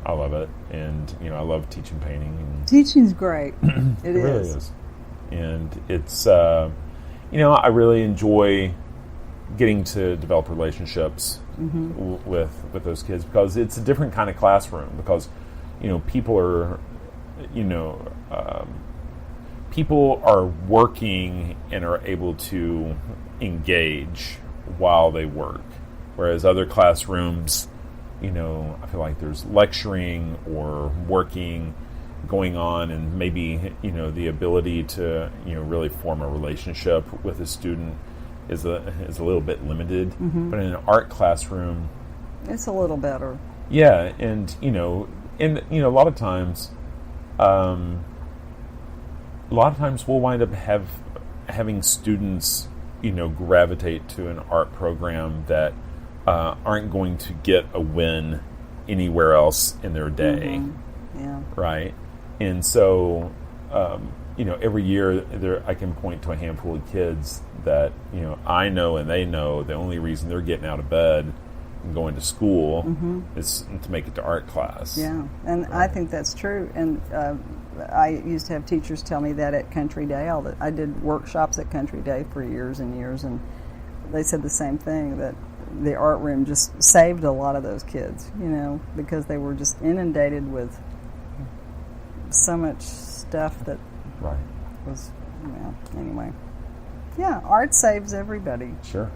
I love it, and I love teaching painting. And Teaching's great. It really is, and it's I really enjoy getting to develop relationships with those kids, because it's a different kind of classroom, because people are people are working and are able to engage while they work, whereas other classrooms, I feel like there's lecturing or working going on, and maybe the ability to really form a relationship with a student is a little bit limited. But in an art classroom, it's a little better. Yeah, and a lot of times we'll wind up having students gravitate to an art program that aren't going to get a win anywhere else in their day. Yeah. Right? And so, every year I can point to a handful of kids that, I know and they know the only reason they're getting out of bed and going to school is to make it to art class. Yeah, and right. I think that's true. And I used to have teachers tell me that at Country Day. I did workshops at Country Day for years and years, and they said the same thing, that the art room just saved a lot of those kids, because they were just inundated with so much stuff that was, anyway. Yeah, art saves everybody. Sure.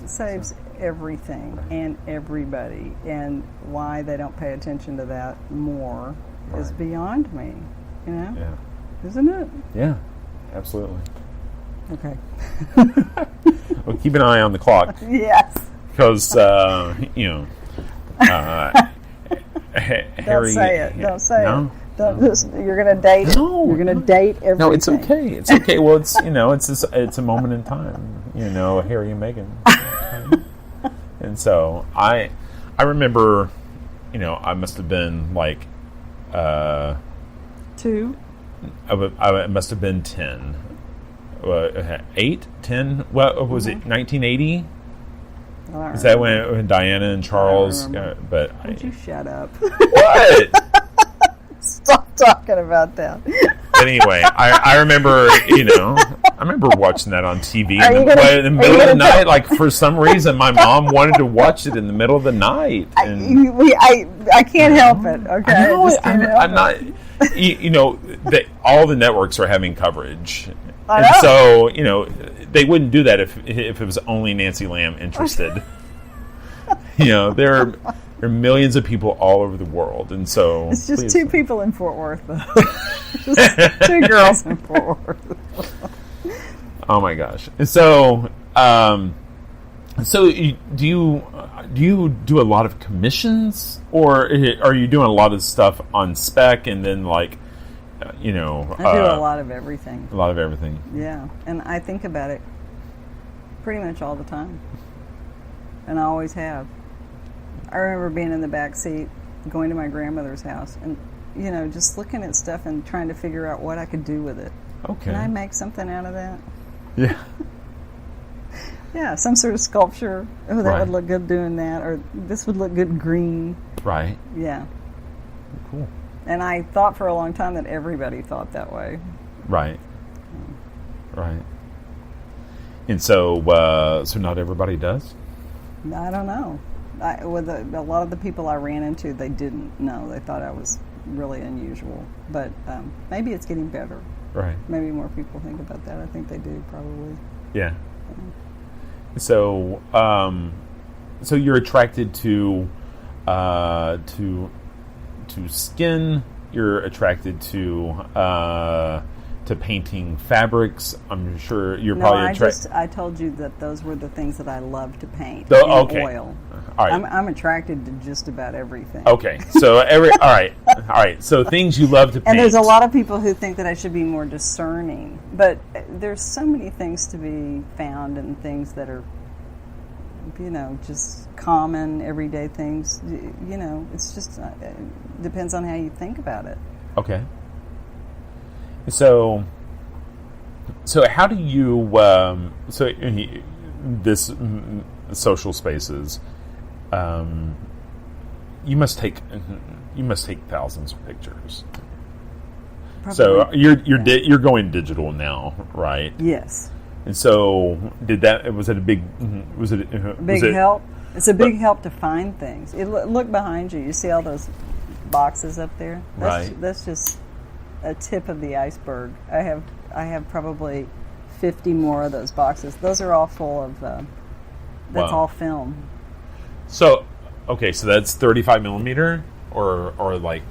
It saves everything and everybody, and why they don't pay attention to that more is beyond me, Yeah. Isn't it? Yeah, absolutely. Okay. Well, keep an eye on the clock. Yes. Because, Harry... Don't say it. Don't say no? it. You're going to date. No, you're going to date everything. No, it's okay. It's okay. Well, it's it's a moment in time. Harry and Meghan. And so I remember, I must have been like 2. I must have been 10, 8, 10. What was it? 1980. Is that when Diana and Charles? Would you shut up? What? Stop talking about that. But anyway, I remember, I remember watching that on TV in the middle of the night. Like, for some reason, my mom wanted to watch it in the middle of the night. And I can't help it. Okay, I'm not. All the networks are having coverage, I and know. so they wouldn't do that if it was only Nancy Lamb interested. There are millions of people all over the world, and so it's just 2 people in Fort Worth, though. Just 2 girls in Fort Worth. Oh my gosh! And so, do you do a lot of commissions, or are you doing a lot of stuff on spec, and then I do a lot of everything. A lot of everything. Yeah, and I think about it pretty much all the time, and I always have. I remember being in the back seat, going to my grandmother's house, and just looking at stuff and trying to figure out what I could do with it. Okay. Can I make something out of that? Yeah. Yeah, some sort of sculpture. Oh, that would look good doing that, or this would look good green. Right. Yeah. Cool. And I thought for a long time that everybody thought that way. Right. Right. And so not everybody does? I don't know. With a lot of the people I ran into, they didn't know. They thought I was really unusual. But maybe it's getting better. Right. Maybe more people think about that. I think they do, probably. Yeah. So, so you're attracted to skin. You're attracted to painting fabrics. I'm sure you're probably attracted. I told you that those were the things that I love to paint. Okay. Oil. All right. I'm attracted to just about everything. Okay. So all right. So things you love to paint. And there's a lot of people who think that I should be more discerning, but there's so many things to be found, and things that are, just common everyday things. It's just depends on how you think about it. Okay. So how do you this social spaces, you must take thousands of pictures. Probably, So you're going digital now, right? Yes. And so was it a big Help? It's a big help to find things. Look behind you. You see all those boxes up there? That's just a tip of the iceberg. I have probably 50 more of those boxes. Those are all full of that's all film. So okay, so that's 35 millimeter or like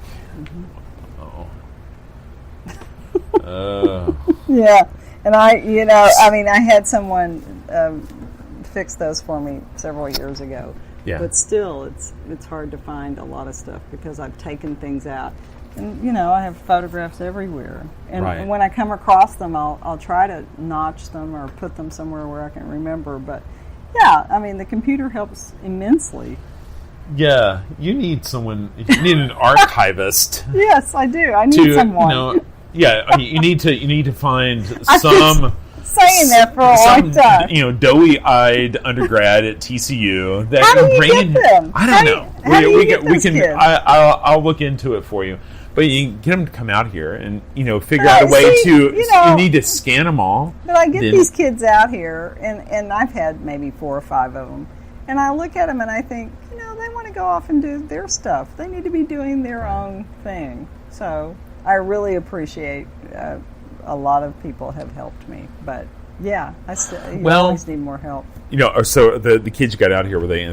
Yeah. And I had someone fix those for me several years ago. Yeah. But still, it's hard to find a lot of stuff because I've taken things out. And, I have photographs everywhere. And when I come across them, I'll try to notch them or put them somewhere where I can remember. But, yeah, the computer helps immensely. Yeah, you need an archivist. Yes, I do. I need someone. You need to find some saying that for a long time. Doughy-eyed undergrad at TCU. That How do you get them? I don't know. How do you get those kids? I'll look into it for you. But you can get them to come out here and figure out a way to. You need to scan them all. But I get these kids out here, and I've had maybe 4 or 5 of them, and I look at them and I think, they want to go off and do their stuff. They need to be doing their own thing. So I really appreciate. A lot of people have helped me, but yeah, I still always need more help. So the kids you got out here, were they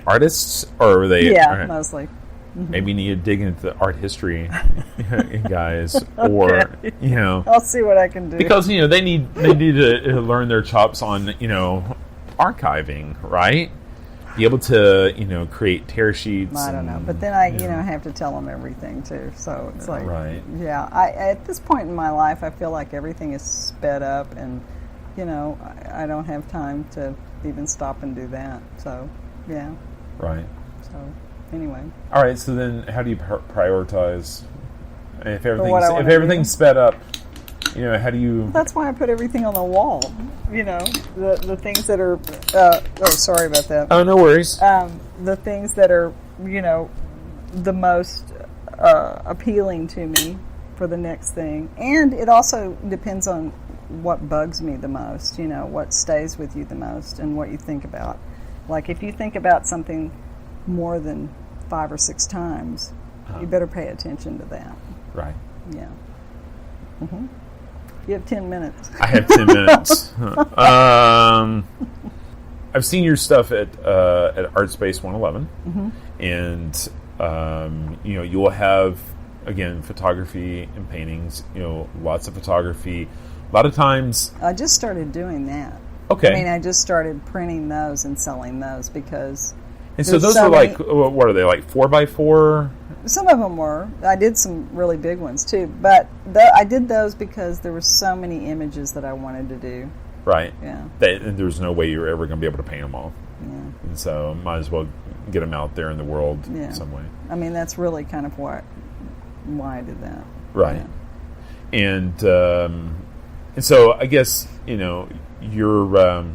artists or were they? Yeah, mostly. Mm-hmm. Maybe you need to dig into the art history guys, or I'll see what I can do because they need to learn their chops on archiving, right? Be able to create tear sheets. I don't know, but then I have to tell them everything too. So it's like, right. Yeah. At this point in my life, I feel like everything is sped up, and I don't have time to even stop and do that. So yeah. Right. So anyway. All right. So then, how do you prioritize if everything's sped up? How do you? That's why I put everything on the wall. The things that are. Sorry about that. Oh, no worries. The things that are, the most appealing to me for the next thing, and it also depends on what bugs me the most. What stays with you the most, and what you think about. Like if you think about something more than 5 or 6 times, you better pay attention to that. Right. Yeah. Mm-hmm. You have 10 minutes. I have 10 minutes. I've seen your stuff at Artspace 111, and you'll have again photography and paintings. Lots of photography. A lot of times, I just started doing that. Okay. I just started printing those and selling those because. And so those are like, what are they, like 4x4? Some of them were. I did some really big ones too, but I did those because there were so many images that I wanted to do. Right. Yeah. And there's no way you're ever going to be able to paint them all. Yeah. And so might as well get them out there in the world some way. That's really kind of why I did that. Right. Yeah. And so I guess you're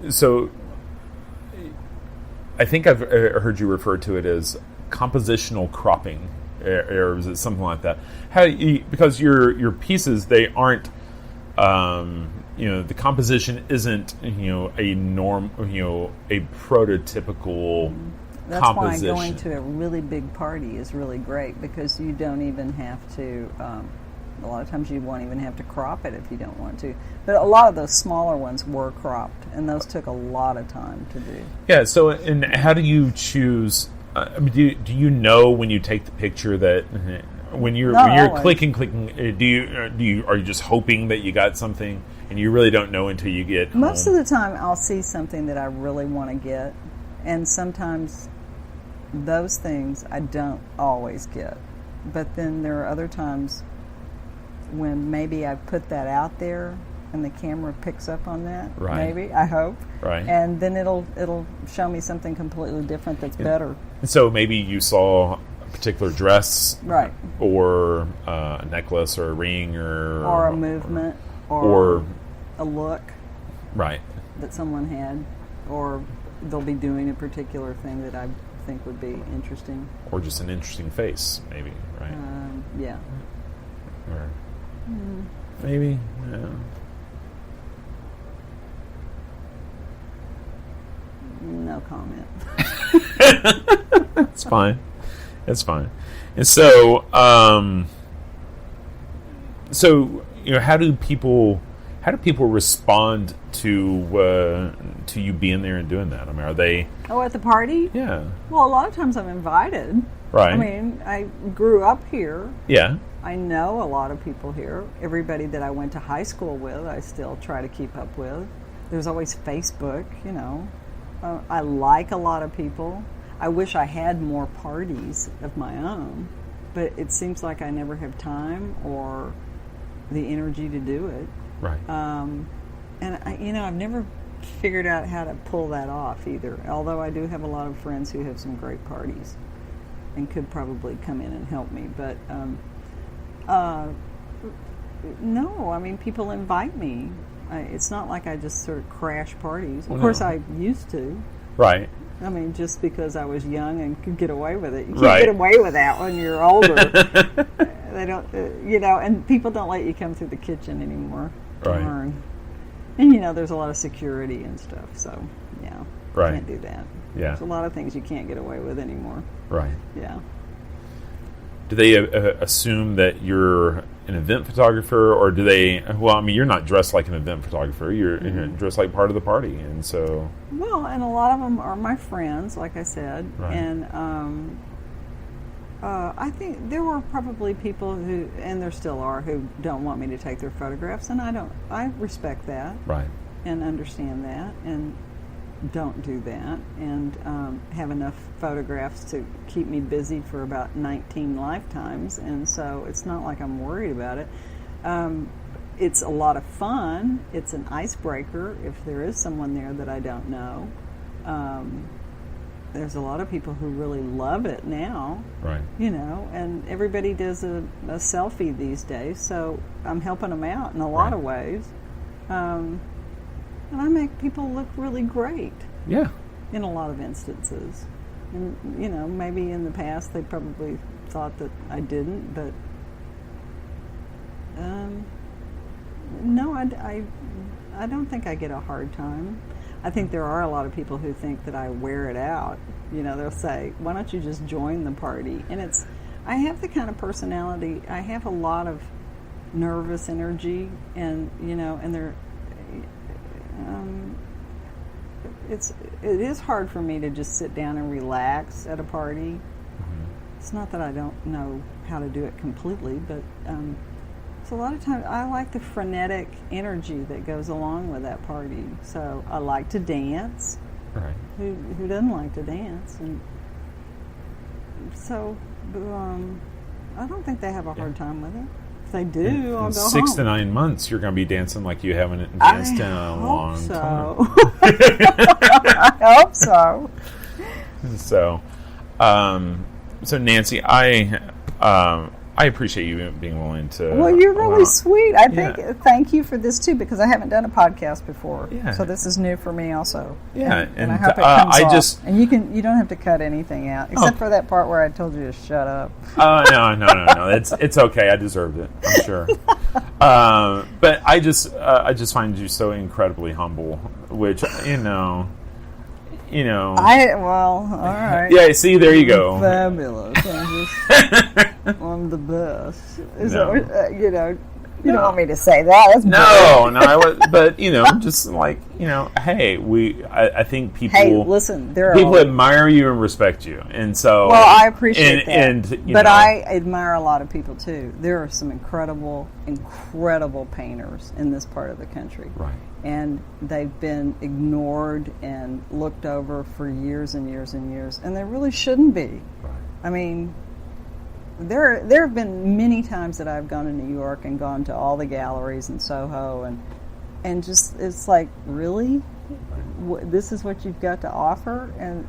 so. I think I've heard you refer to it as compositional cropping, or is it something like that? Because your pieces, they aren't, the composition isn't, a norm, a prototypical That's composition. why going to a really big party is really great, because you don't even have to. A lot of times you won't even have to crop it if you don't want to. But a lot of those smaller ones were cropped, and those took a lot of time to do. Yeah, so and how do you choose? Do you know when you take the picture that when you're clicking, are you just hoping that you got something, and you really don't know until you get home? Most of the time I'll see something that I really want to get, and sometimes those things I don't always get. But then there are other times when maybe I put that out there and the camera picks up on that. Right. Maybe, I hope. Right. And then it'll show me something completely different that's better. And so maybe you saw a particular dress, right, or a necklace or a ring or a movement or a look, right, that someone had, or they'll be doing a particular thing that I think would be interesting. Or just an interesting face, maybe, right? Yeah. Or maybe, yeah. No comment. It's fine. It's fine. And so, how do people respond to you being there and doing that? I mean, are they? Oh, at the party? Yeah. Well, a lot of times I'm invited. Right. I mean, I grew up here. Yeah. I know a lot of people here. Everybody that I went to high school with, I still try to keep up with. There's always Facebook, you know. I like a lot of people. I wish I had more parties of my own, but it seems like I never have time or the energy to do it. Right. And I've never figured out how to pull that off either. Although I do have a lot of friends who have some great parties and could probably come in and help me. But no, I mean, people invite me. It's not like I just sort of crash parties. Of course, I used to. Right. I mean, just because I was young and could get away with it. You can't Right. get away with that when you're older. They don't, and people don't let you come through the kitchen anymore. Right. Darn. And, there's a lot of security and stuff, so, yeah. Right. Can't do that. Yeah. There's a lot of things you can't get away with anymore. Right. Yeah. Do they assume that you're an event photographer, or do they? Well, I mean, you're not dressed like an event photographer. You're dressed like part of the party, and so. Well, and a lot of them are my friends, like I said, Right. and I think there were probably people who, and there still are, who don't want me to take their photographs, and I respect that, Right. and understand that, and don't do that, and have enough photographs to keep me busy for about 19 lifetimes, and so it's not like I'm worried about it. It's a lot of fun. It's an icebreaker if there is someone there that I don't know. There's a lot of people who really love it now, Right. And everybody does a selfie these days, so I'm helping them out in a lot Right. of ways. And I make people look really great Yeah. in a lot of instances. And, maybe in the past they probably thought that I didn't, but no, I don't think I get a hard time. I think there are a lot of people who think that I wear it out. They'll say, why don't you just join the party? And I have the kind of personality, I have a lot of nervous energy, and, and they're, it is hard for me to just sit down and relax at a party. Mm-hmm. It's not that I don't know how to do it completely, but so a lot of times I like the frenetic energy that goes along with that party. So I like to dance. Right. Who doesn't like to dance? And so I don't think they have a hard time with it. If they do, I'll in go home. 6 to 9 months, you're going to be dancing like you haven't danced in a long time. I hope so. So Nancy, I appreciate you being willing to. Well, you're really sweet. I think. Yeah. Thank you for this too, because I haven't done a podcast before. Yeah. So this is new for me also. Yeah, and I hope it comes I off. just. And you don't have to cut anything out except for that part where I told you to shut up. No. It's okay. I deserved it. I'm sure. But I just find you so incredibly humble, which all right. Yeah. See, there you go. Fabulous. I'm the best. Is No. that, you don't want me to say that. That's but just like hey, I think people. Hey, listen, people admire you and respect you, and so. Well, I appreciate that. But I admire a lot of people too. There are some incredible painters in this part of the country. Right. And they've been ignored and looked over for years and years and years, and they really shouldn't be. Right. I mean, there have been many times that I've gone to New York and gone to all the galleries in Soho, and just it's like, really, this is what you've got to offer, and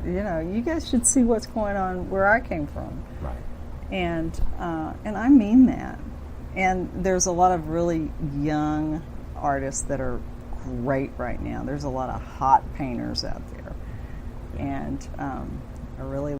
you guys should see what's going on where I came from. Right. And I mean that. And there's a lot of really young artists that are great right now. There's a lot of hot painters out there. and I really